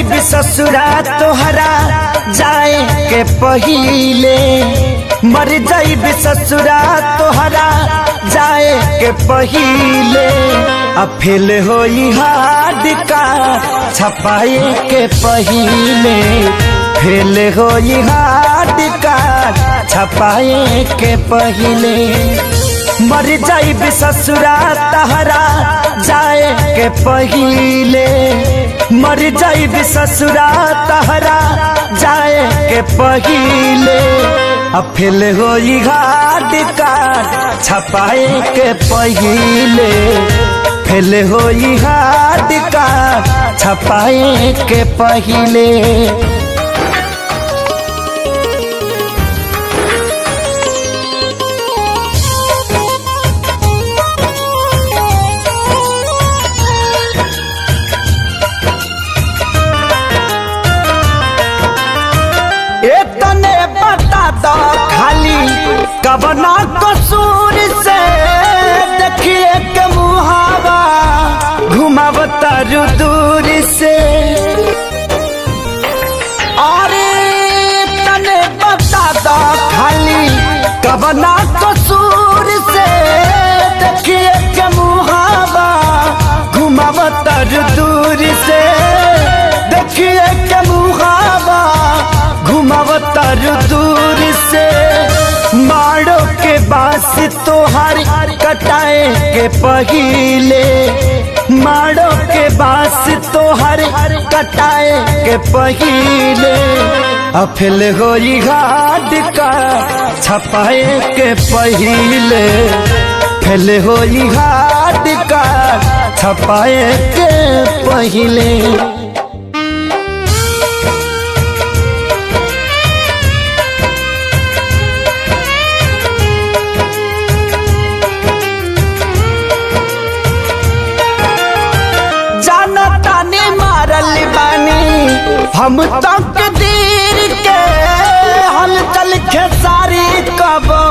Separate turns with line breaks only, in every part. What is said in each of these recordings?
जाइबी ससुरा तोहरा जाए के पहिले, मर जाइबी ससुरा तोहरा जाए के पहिले। अब फेल होई हार्ड का छपाए के पहिले, फेल होई हार्ड का छपाए के पहिले। मर जाइबी ससुरा तोहरा जाए के पहिले, मर जाइबी ससुरा तोहरा जाए के पहिले। अब फेल होई हार्ड कार्ड छपाए के पहिले, फेल होई हार्ड कार्ड छपाए के पहिले। इतने बता दो खाली कबना कसूर से, देखिए के मुहावा घुमावता दूर से। अरे तने बता दो खाली कबना कसूर से, देखिए के मुहावा घुमावता दूर से, देखिए के मुहावा घुमावतर दूर से। मारो के बास तोहार कटाए के पहिले, मारो के बास तोहार कटाए के पहिले। अब फेल होई हार्ड का छपाए के पहिले, फेल होई हार्ड का छपाए के पहिले। हम तक दीर के हल चल खेसारी कबो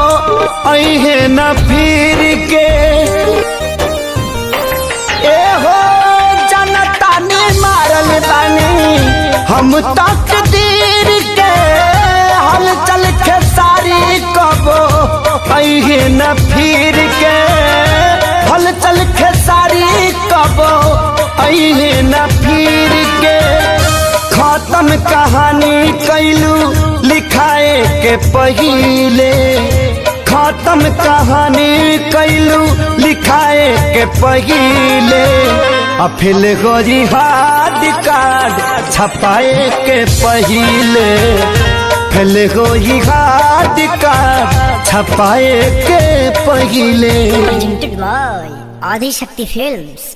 अहे न फिर के। ए हो जनता ने मारल बानी हम तक दीर के हल चल खेसारी कबो अहे न फिर के, हल चल खेसारी कबो अहे न फिर के। खत्म कहानी कैलू लिखाए के पहिले, खत्म कहानी कैलू लिखाए के पहिले। अब फेल होई हार्ड कार्ड छपाए के पहिले, फेल होई हार्ड कार्ड छपाए के पहिले।
Presented by Adi Shakti Films।